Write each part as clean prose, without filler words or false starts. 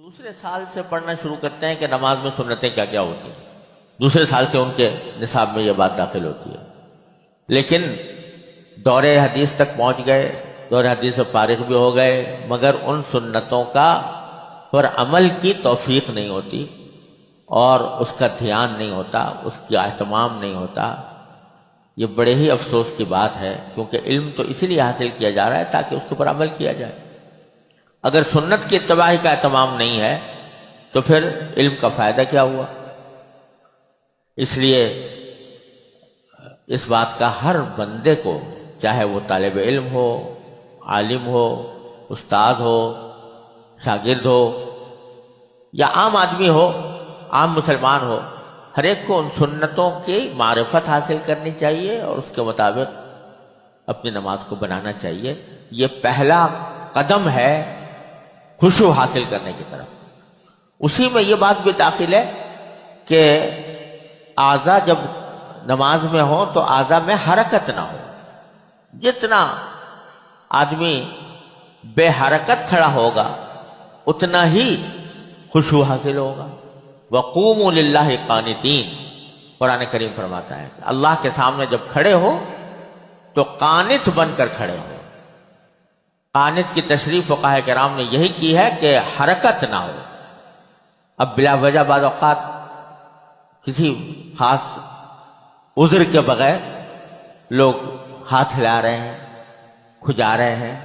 دوسرے سال سے پڑھنا شروع کرتے ہیں کہ نماز میں سنتیں کیا کیا ہوتی ہیں. دوسرے سال سے ان کے نصاب میں یہ بات داخل ہوتی ہے. لیکن دور حدیث تک پہنچ گئے، دور حدیث سے فارغ بھی ہو گئے، مگر ان سنتوں کا پر عمل کی توفیق نہیں ہوتی اور اس کا دھیان نہیں ہوتا، اس کا اہتمام نہیں ہوتا. یہ بڑے ہی افسوس کی بات ہے، کیونکہ علم تو اسی لیے حاصل کیا جا رہا ہے تاکہ اس کے اوپر عمل کیا جائے. اگر سنت کی اتباع کا اہتمام نہیں ہے تو پھر علم کا فائدہ کیا ہوا؟ اس لیے اس بات کا ہر بندے کو، چاہے وہ طالب علم ہو، عالم ہو، استاد ہو، شاگرد ہو یا عام آدمی ہو، عام مسلمان ہو، ہر ایک کو ان سنتوں کی معرفت حاصل کرنی چاہیے اور اس کے مطابق اپنی نماز کو بنانا چاہیے. یہ پہلا قدم ہے خشوع حاصل کرنے کی طرف. اسی میں یہ بات بھی داخل ہے کہ اعضاء جب نماز میں ہو تو اعضاء میں حرکت نہ ہو. جتنا آدمی بے حرکت کھڑا ہوگا اتنا ہی خشوع حاصل ہوگا. وَقُومُوا لِلَّهِ قَانِتِينَ قرآن کریم فرماتا ہے کہ اللہ کے سامنے جب کھڑے ہو تو قانت بن کر کھڑے ہو. قانت کی تشریح فقہاء کرام نے یہی کی ہے کہ حرکت نہ ہو. اب بلا وجہ بعض اوقات کسی خاص عذر کے بغیر لوگ ہاتھ ہلا رہے ہیں، کھجا رہے ہیں،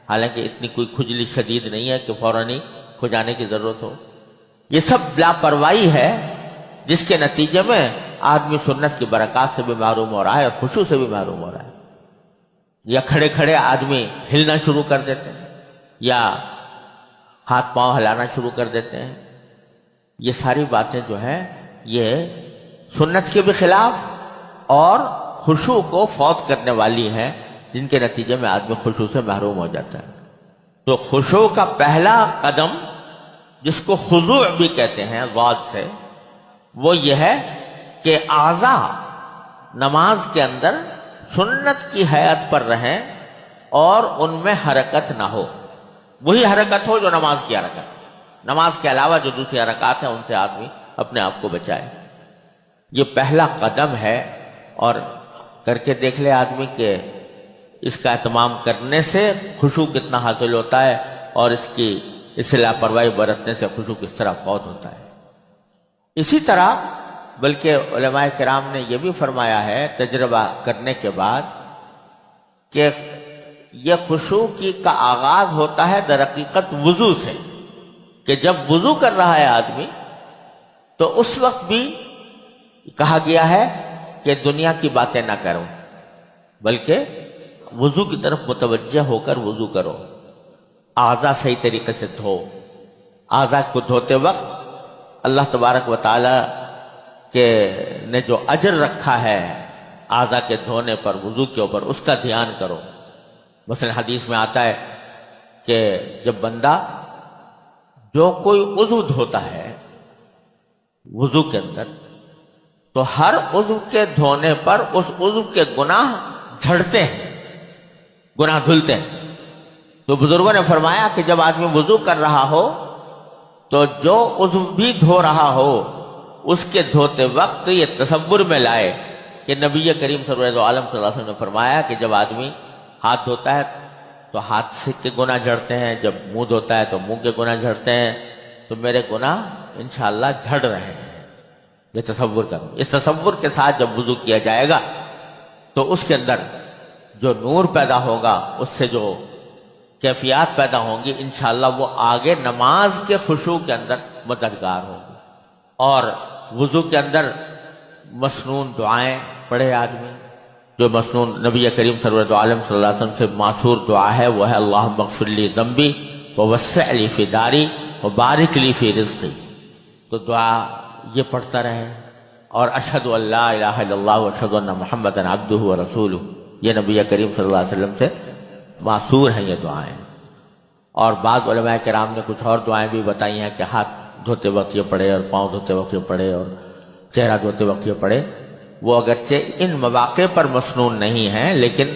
حالانکہ اتنی کوئی کھجلی شدید نہیں ہے کہ فوراً ہی کھجانے کی ضرورت ہو. یہ سب لاپرواہی ہے جس کے نتیجے میں آدمی سنت کی برکات سے بھی محروم ہو رہا ہے اور خشوع سے بھی محروم ہو رہا ہے. یا کھڑے کھڑے آدمی ہلنا شروع کر دیتے ہیں یا ہاتھ پاؤں ہلانا شروع کر دیتے ہیں. یہ ساری باتیں جو ہیں یہ سنت کے بھی خلاف اور خشوع کو فوت کرنے والی ہیں، جن کے نتیجے میں آدمی خشوع سے محروم ہو جاتا ہے. تو خشوع کا پہلا قدم، جس کو خضوع بھی کہتے ہیں ضاد سے، وہ یہ ہے کہ اعضاء نماز کے اندر سنت کی حیات پر رہیں اور ان میں حرکت نہ ہو. وہی حرکت ہو جو نماز کی حرکت. نماز کے علاوہ جو دوسری حرکات ہیں ان سے آدمی اپنے آپ کو بچائے. یہ پہلا قدم ہے اور کر کے دیکھ لے آدمی کہ اس کا اہتمام کرنے سے خشوع کتنا حاصل ہوتا ہے اور اس سے لاپرواہی برتنے سے خشوع کس طرح فوت ہوتا ہے. اسی طرح بلکہ علماء کرام نے یہ بھی فرمایا ہے تجربہ کرنے کے بعد کہ یہ خشوع کا آغاز ہوتا ہے در حقیقت وضو سے، کہ جب وضو کر رہا ہے آدمی تو اس وقت بھی کہا گیا ہے کہ دنیا کی باتیں نہ کرو، بلکہ وضو کی طرف متوجہ ہو کر وضو کرو. اعضاء صحیح طریقے سے دھو. اعضاء کو دھوتے وقت اللہ تبارک و تعالی نے جو اجر رکھا ہے اعضاء کے دھونے پر، وضو کے اوپر، اس کا دھیان کرو. مثلا حدیث میں آتا ہے کہ جب بندہ جو کوئی عضو دھوتا ہے وضو کے اندر، تو ہر عضو کے دھونے پر اس عضو کے گناہ جھڑتے ہیں، گناہ دھلتے ہیں. تو بزرگوں نے فرمایا کہ جب آدمی وضو کر رہا ہو تو جو عضو بھی دھو رہا ہو اس کے دھوتے وقت یہ تصور میں لائے کہ نبی کریم صلی اللہ علیہ وسلم نے فرمایا کہ جب آدمی ہاتھ دھوتا ہے تو ہاتھ سے کے گناہ جھڑتے ہیں، جب منہ دھوتا ہے تو منہ کے گناہ جھڑتے ہیں، تو میرے گناہ انشاءاللہ جھڑ رہے ہیں. یہ تصور کرو. اس تصور کے ساتھ جب وضو کیا جائے گا تو اس کے اندر جو نور پیدا ہوگا، اس سے جو کیفیات پیدا ہوں گی، انشاءاللہ وہ آگے نماز کے خشوع کے اندر مددگار ہوگی. اور وضو کے اندر مسنون دعائیں پڑھے آدمی. جو مسنون نبی کریم صلی اللہ علیہ وسلم سے معصور دعا ہے وہ ہے اللہم اغفر لی ذنبی ووسع لی فی داری وبارک لی فی رزقی. تو دعا یہ پڑھتا رہے. اور اشہد ان لا الہ الا اللہ واشہد ان محمدا عبدہ ورسولہ، یہ نبی کریم صلی اللہ علیہ وسلم سے معصور ہیں یہ دعائیں. اور بعض علماء کرام نے کچھ اور دعائیں بھی بتائی ہیں کہ ہاتھ دھوتے وقت یہ پڑھے اور پاؤں دھوتے وقت یہ پڑھے اور چہرہ دھوتے وقت یہ پڑھے. وہ اگرچہ ان مواقع پر مسنون نہیں ہیں لیکن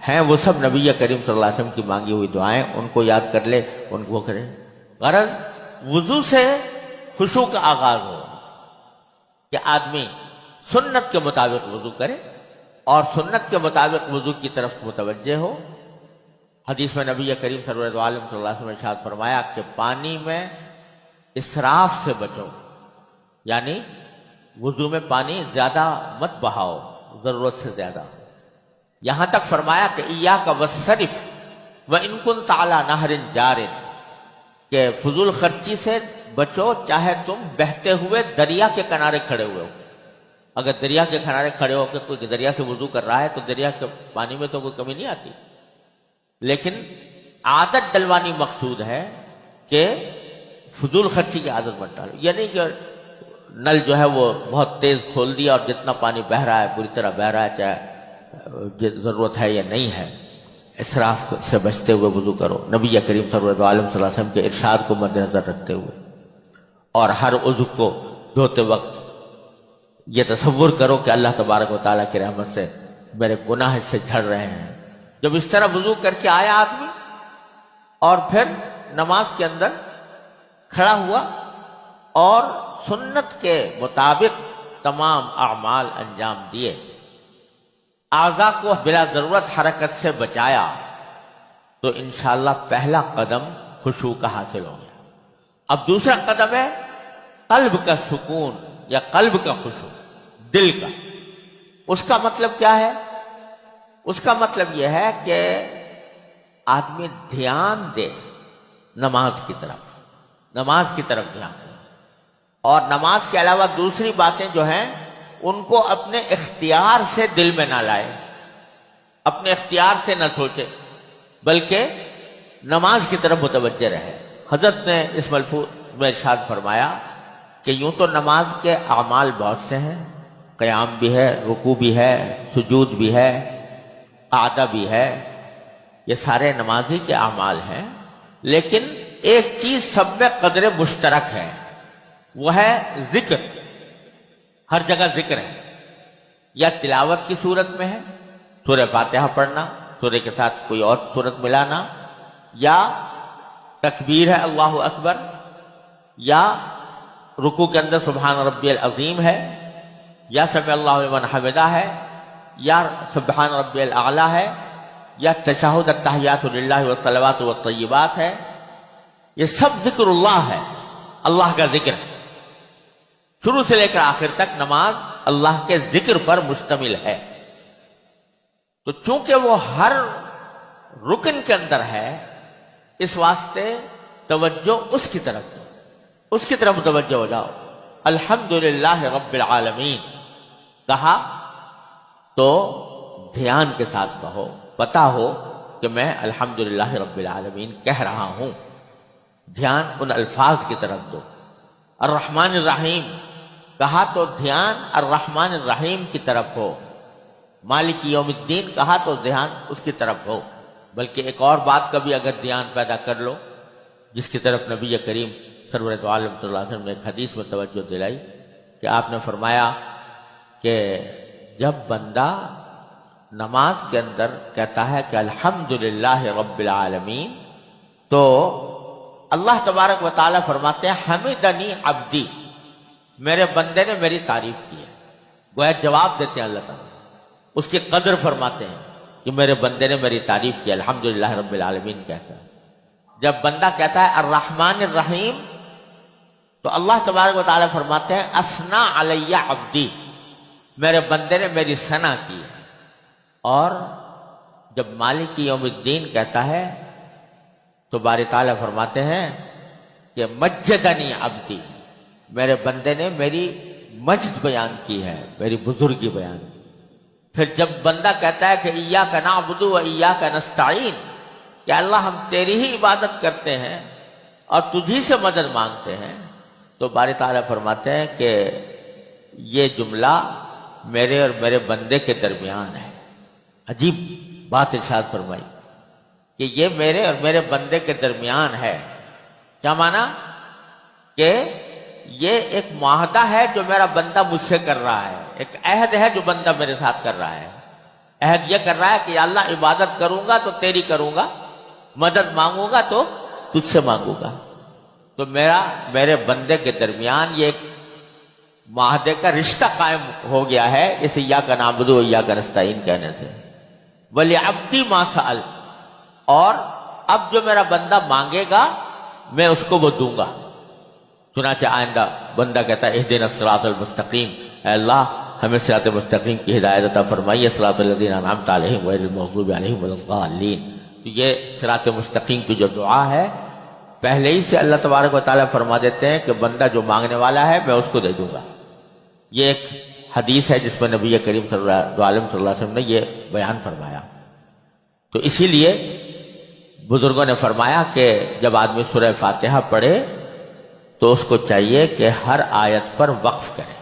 ہیں وہ سب نبی کریم صلی اللہ علیہ وسلم کی مانگی ہوئی دعائیں. ان کو یاد کر لے، ان کو کرے. غرض وضو سے خشوع کا آغاز ہو کہ آدمی سنت کے مطابق وضو کرے اور سنت کے مطابق وضو کی طرف متوجہ ہو۔ حدیث میں نبی کریم صلی اللہ علیہ وسلم نے ارشاد فرمایا کہ پانی میں اسراف سے بچو، یعنی وضو میں پانی زیادہ مت بہاؤ، ضرورت سے زیادہ۔ یہاں تک فرمایا کہ ایاک والصرف وان کنت علی نہر جار، کہ فضول خرچی سے بچو چاہے تم بہتے ہوئے دریا کے کنارے کھڑے ہوئے ہو۔ اگر دریا کے کنارے کھڑے ہو کہ کوئی دریا سے وضو کر رہا ہے تو دریا کے پانی میں تو کوئی کمی نہیں آتی، لیکن عادت ڈلوانی مقصود ہے کہ فضول خرچی کی عادت مت ڈالو۔ یہ نہیں کہ نل جو ہے وہ بہت تیز کھول دیا اور جتنا پانی بہہ رہا ہے پوری طرح بہہ رہا ہے، چاہے ضرورت ہے یا نہیں ہے۔ اسراف سے بچتے ہوئے وضو کرو، نبی کریم صلی اللہ علیہ وسلم کے ارشاد کو مد نظر رکھتے ہوئے، اور ہر عضو کو دھوتے وقت یہ تصور کرو کہ اللہ تبارک و تعالیٰ کی رحمت سے میرے گناہ اس سے جھڑ رہے ہیں۔ جب اس طرح وضو کر کے آیا آدمی اور پھر نماز کے اندر کھڑا ہوا اور سنت کے مطابق تمام اعمال انجام دیے، اعضاء کو بلا ضرورت حرکت سے بچایا، تو انشاءاللہ پہلا قدم خشوع کا حاصل ہو گیا۔ اب دوسرا قدم ہے قلب کا سکون یا قلب کا خشوع، دل کا۔ اس کا مطلب کیا ہے؟ اس کا مطلب یہ ہے کہ آدمی دھیان دے نماز کی طرف دھیان دے، اور نماز کے علاوہ دوسری باتیں جو ہیں ان کو اپنے اختیار سے دل میں نہ لائے، اپنے اختیار سے نہ سوچے، بلکہ نماز کی طرف متوجہ رہے۔ حضرت نے اس ملفوظ میں ارشاد فرمایا کہ یوں تو نماز کے اعمال بہت سے ہیں، قیام بھی ہے، رکوع بھی ہے، سجود بھی ہے، قعدہ بھی ہے، یہ سارے نمازی کے اعمال ہیں، لیکن ایک چیز سب میں قدر مشترک ہے، وہ ہے ذکر۔ ہر جگہ ذکر ہے، یا تلاوت کی صورت میں ہے، سورہ فاتحہ پڑھنا، سورہ کے ساتھ کوئی اور صورت ملانا، یا تکبیر ہے اللہ اکبر، یا رکوع کے اندر سبحان ربی العظیم ہے، یا سمع اللہ لمن حمدہ ہے، یا سبحان ربی الاعلی ہے، یا تشہد التحیات للہ والصلوات والطیبات ہے۔ یہ سب ذکر اللہ ہے، اللہ کا ذکر ہے۔ شروع سے لے کر آخر تک نماز اللہ کے ذکر پر مشتمل ہے۔ تو چونکہ وہ ہر رکن کے اندر ہے، اس واسطے توجہ اس کی طرف متوجہ ہو جاؤ۔ الحمدللہ رب العالمین کہا تو دھیان کے ساتھ کہو، پتا ہو کہ میں الحمدللہ رب العالمین کہہ رہا ہوں، دھیان ان الفاظ کی طرف دو۔ الرحمن الرحیم کہا تو دھیان الرحمن الرحیم کی طرف ہو، مالک یوم الدین کہا تو دھیان اس کی طرف ہو۔ بلکہ ایک اور بات کا بھی اگر دھیان پیدا کر لو، جس کی طرف نبی کریم سرور دو عالم صلی اللہ علیہ وسلم نے ایک حدیث میں توجہ دلائی کہ آپ نے فرمایا کہ جب بندہ نماز کے اندر کہتا ہے کہ الحمدللہ رب العالمین، تو اللہ تبارک و تعالیٰ فرماتے ہیں حمدنی عبدی، میرے بندے نے میری تعریف کی ہے۔ گویا جواب دیتے ہیں اللہ تعالیٰ، اس کی قدر فرماتے ہیں کہ میرے بندے نے میری تعریف کی، الحمدللہ رب العالمین کہتا ہے۔ جب بندہ کہتا ہے الرحمن الرحیم، تو اللہ تبارک و تعالیٰ فرماتے ہیں اثنا علی عبدی، میرے بندے نے میری ثنا کی۔ اور جب مالک یوم الدین کہتا ہے تو باری تعالیٰ فرماتے ہیں کہ مجدنی عبدی، میرے بندے نے میری مجد بیان کی ہے، میری بزرگی بیان کی۔ پھر جب بندہ کہتا ہے کہ ایاک نعبد و ایاک نستعین، کہ اللہ ہم تیری ہی عبادت کرتے ہیں اور تجھی سے مدد مانگتے ہیں، تو باری تعالیٰ فرماتے ہیں کہ یہ جملہ میرے اور میرے بندے کے درمیان ہے۔ عجیب بات ارشاد فرمائی کہ یہ میرے اور میرے بندے کے درمیان ہے۔ کیا معنی؟ کہ یہ ایک معاہدہ ہے جو میرا بندہ مجھ سے کر رہا ہے، ایک عہد ہے جو بندہ میرے ساتھ کر رہا ہے۔ عہد یہ کر رہا ہے کہ یا اللہ عبادت کروں گا تو تیری کروں گا، مدد مانگوں گا تو تجھ سے مانگوں گا۔ تو میرے بندے کے درمیان یہ ایک معاہدے کا رشتہ قائم ہو گیا ہے اس ایاک نعبد و ایاک نستعین کہنے سے۔ وَلِعَبْدِي مَا سَأَلَ، اور اب جو میرا بندہ مانگے گا میں اس کو وہ دوں گا۔ چنانچہ آئندہ بندہ کہتا ہے اہدنا الصراط المستقیم، اے اللہ ہمیں صراط مستقیم کی ہدایت عطا فرمائیے، صراط الذین انعمت علیہم غیر المغضوب علیہم ولا الضالین۔ تو یہ صراط مستقیم کی جو دعا ہے پہلے ہی سے اللہ تبارک و تعالیٰ فرما دیتے ہیں کہ بندہ جو مانگنے والا ہے میں اس کو دے دوں گا۔ یہ ایک حدیث ہے جس میں نبی کریم صلی اللہ علیہ وسلم نے یہ بیان فرمایا۔ تو اسی لیے بزرگوں نے فرمایا کہ جب آدمی سورہ فاتحہ پڑھے تو اس کو چاہیے کہ ہر آیت پر وقف کرے،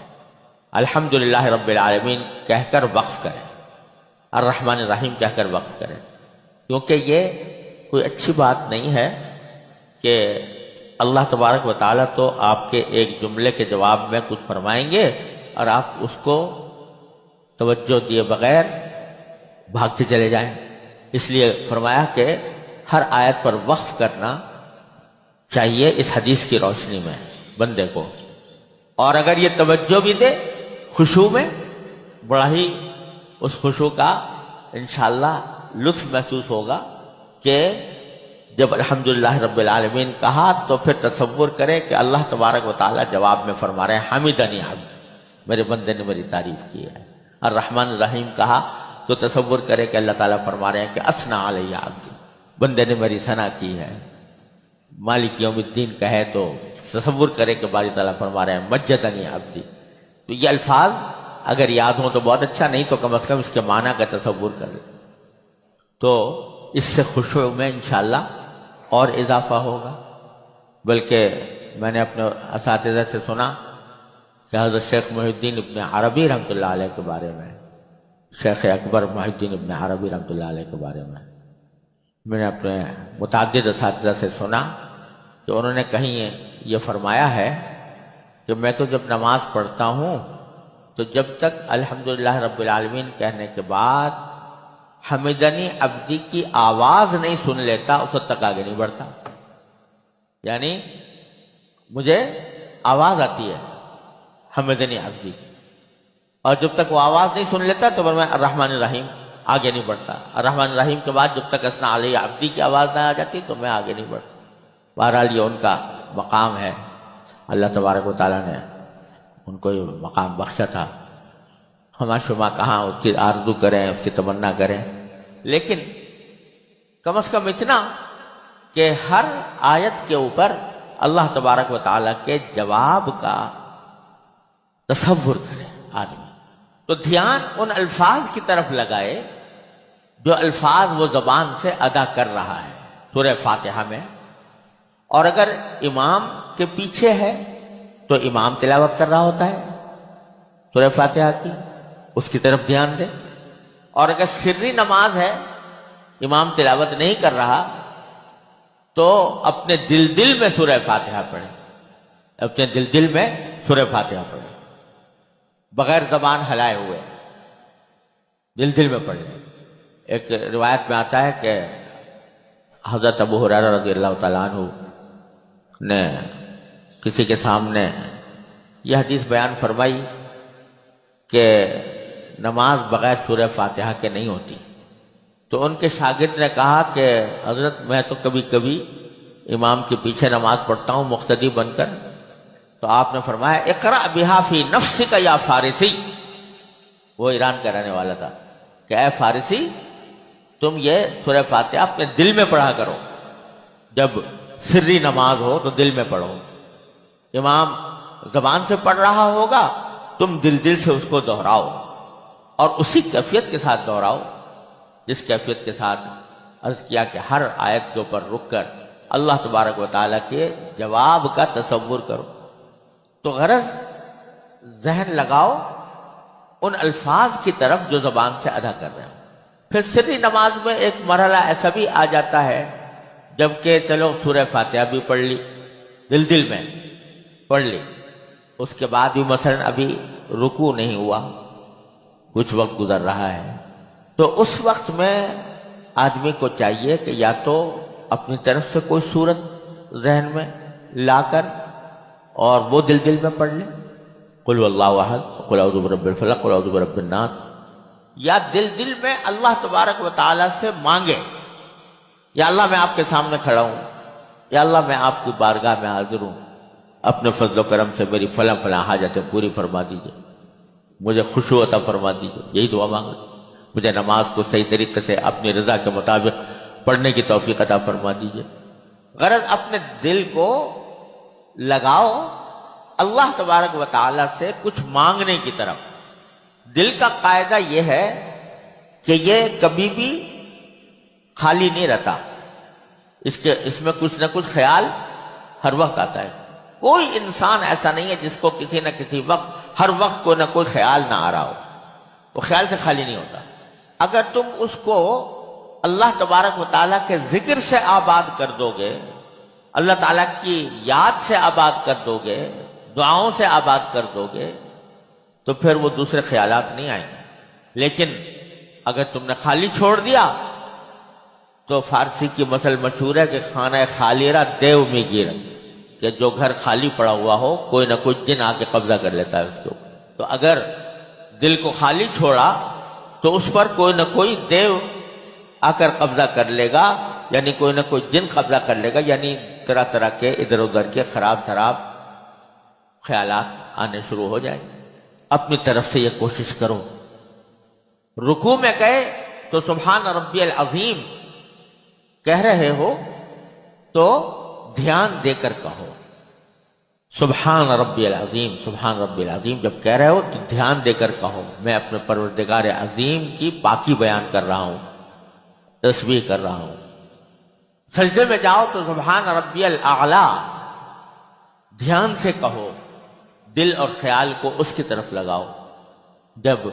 الحمدللہ رب العالمین کہہ کر وقف کرے، الرحمن الرحیم کہہ کر وقف کرے، کیونکہ یہ کوئی اچھی بات نہیں ہے کہ اللہ تبارک و تعالیٰ تو آپ کے ایک جملے کے جواب میں کچھ فرمائیں گے اور آپ اس کو توجہ دیے بغیر بھاگتے چلے جائیں۔ اس لیے فرمایا کہ ہر آیت پر وقف کرنا چاہیے اس حدیث کی روشنی میں بندے کو، اور اگر یہ توجہ بھی دے خشوع میں، بڑا ہی اس خشوع کا انشاءاللہ لطف محسوس ہوگا کہ جب الحمدللہ رب العالمین کہا تو پھر تصور کرے کہ اللہ تبارک و تعالیٰ جواب میں فرما رہے ہیں حمیدنی عبدی، میرے بندے نے میری تعریف کی ہے۔ الرحمن الرحیم کہا تو تصور کرے کہ اللہ تعالیٰ فرما رہے ہیں کہ اثنا علی عبدی، بندے نے میری ثنا کی ہے۔ مالک یوم الدین کہے تو تصور کرے کہ باری تعالیٰ فرما رہے ہیں مجدنی عبدی۔ تو یہ الفاظ اگر یاد ہوں تو بہت اچھا، نہیں تو کم از کم اس کے معنی کا تصور کر لیں تو اس سے خشوع میں انشاءاللہ اور اضافہ ہوگا۔ بلکہ میں نے اپنے اساتذہ سے سنا کہ حضرت شیخ محی الدین ابن عربی رحمۃ اللہ علیہ کے بارے میں، شیخ اکبر محی الدین ابن عربی رحمۃ اللہ علیہ کے بارے میں نے اپنے متعدد اساتذہ سے سنا کہ انہوں نے کہیں یہ فرمایا ہے کہ میں تو جب نماز پڑھتا ہوں تو جب تک الحمدللہ رب العالمین کہنے کے بعد حمیدنی عبدی کی آواز نہیں سن لیتا اس وقت تک آگے نہیں بڑھتا۔ یعنی مجھے آواز آتی ہے حمیدنی عبدی کی، اور جب تک وہ آواز نہیں سن لیتا تو میں الرحمن الرحیم آگے نہیں بڑھتا۔ الرحمن الرحیم کے بعد جب تک اثنا علی عبدی کی آواز نہ آ جاتی تو میں آگے نہیں بڑھتا۔ بہرحال یہ ان کا مقام ہے، اللہ تبارک و تعالیٰ نے ان کو یہ مقام بخشا تھا۔ ہما شما کہاں اس کی آرزو کریں، اس کی تمنا کریں، لیکن کم از کم اتنا کہ ہر آیت کے اوپر اللہ تبارک و تعالیٰ کے جواب کا تصور کرے آدمی، تو دھیان ان الفاظ کی طرف لگائے جو الفاظ وہ زبان سے ادا کر رہا ہے سورہ فاتحہ میں، اور اگر امام کے پیچھے ہے تو امام تلاوت کر رہا ہوتا ہے سورہ فاتحہ کی، اس کی طرف دھیان دے، اور اگر سری نماز ہے امام تلاوت نہیں کر رہا تو اپنے دل میں سورہ فاتحہ پڑھے، اپنے دل میں سورہ فاتحہ پڑھے، بغیر زبان ہلائے ہوئے دل میں پڑھے۔ ایک روایت میں آتا ہے کہ حضرت ابو ہریرہ رضی اللہ تعالیٰ عنہ نے کسی کے سامنے یہ حدیث بیان فرمائی کہ نماز بغیر سورہ فاتحہ کے نہیں ہوتی، تو ان کے شاگرد نے کہا کہ حضرت میں تو کبھی کبھی امام کے پیچھے نماز پڑھتا ہوں مقتدی بن کر، تو آپ نے فرمایا اقرأ بہا فی نفسک یا فارسی، وہ ایران کا رہنے والا تھا، کہ اے فارسی تم یہ سورہ فاتحہ اپنے دل میں پڑھا کرو، جب سری نماز ہو تو دل میں پڑھو، امام زبان سے پڑھ رہا ہوگا تم دل سے اس کو دہراؤ، اور اسی کیفیت کے ساتھ دہراؤ جس کیفیت کے ساتھ عرض کیا کہ ہر آیت کے اوپر رک کر اللہ تبارک و تعالیٰ کے جواب کا تصور کرو۔ تو غرض ذہن لگاؤ ان الفاظ کی طرف جو زبان سے ادا کر رہے ہیں۔ پھر سری نماز میں ایک مرحلہ ایسا بھی آ جاتا ہے جبکہ چلو سورہ فاتحہ بھی پڑھ لی، دل میں پڑھ لی، اس کے بعد بھی مثلا ابھی رکوع نہیں ہوا، کچھ وقت گزر رہا ہے، تو اس وقت میں آدمی کو چاہیے کہ یا تو اپنی طرف سے کوئی صورت ذہن میں لا کر اور وہ دل میں پڑھ لیں، قل واللہ احد، قل اعوذ برب الفلق، قل اعوذ برب الناس، یا دل میں اللہ تبارک و تعالیٰ سے مانگے، یا اللہ میں آپ کے سامنے کھڑا ہوں، یا اللہ میں آپ کی بارگاہ میں حاضر ہوں، اپنے فضل و کرم سے میری فلاں فلاں حاجتیں پوری فرما دیجئے، مجھے خشوع عطا فرما دیجئے، یہی دعا مانگے، مجھے نماز کو صحیح طریقے سے اپنی رضا کے مطابق پڑھنے کی توفیق عطا فرما دیجئے۔ غرض اپنے دل کو لگاؤ اللہ تبارک و تعالیٰ سے کچھ مانگنے کی طرف۔ دل کا قاعدہ یہ ہے کہ یہ کبھی بھی خالی نہیں رہتا، اس میں کچھ نہ کچھ خیال ہر وقت آتا ہے۔ کوئی انسان ایسا نہیں ہے جس کو کسی نہ کسی وقت، ہر وقت کوئی نہ کوئی خیال نہ آ رہا ہو، وہ خیال سے خالی نہیں ہوتا۔ اگر تم اس کو اللہ تبارک و تعالیٰ کے ذکر سے آباد کر دو گے، اللہ تعالیٰ کی یاد سے آباد کر دو گے، دعاؤں سے آباد کر دو گے، تو پھر وہ دوسرے خیالات نہیں آئیں گے۔ لیکن اگر تم نے خالی چھوڑ دیا تو فارسی کی مثل مشہور ہے کہ خانہ خالی را دیو میں گیر، کہ جو گھر خالی پڑا ہوا ہو کوئی نہ کوئی جن آ کے قبضہ کر لیتا ہے اس کو۔ تو اگر دل کو خالی چھوڑا تو اس پر کوئی نہ کوئی دیو آ کر قبضہ کر لے گا، یعنی کوئی نہ کوئی جن قبضہ کر لے گا، یعنی طرح طرح کے ادھر ادھر کے خراب خیالات آنے شروع ہو جائیں۔ اپنی طرف سے یہ کوشش کرو، رکوع میں گئے تو سبحان ربی العظیم کہہ رہے ہو تو دھیان دے کر کہو، سبحان ربی العظیم، سبحان ربی العظیم جب کہہ رہے ہو تو دھیان دے کر کہو، میں اپنے پروردگار عظیم کی پاکی بیان کر رہا ہوں، تسبیح کر رہا ہوں۔ سجدے میں جاؤ تو سبحان ربی الاعلی دھیان سے کہو، دل اور خیال کو اس کی طرف لگاؤ۔ جب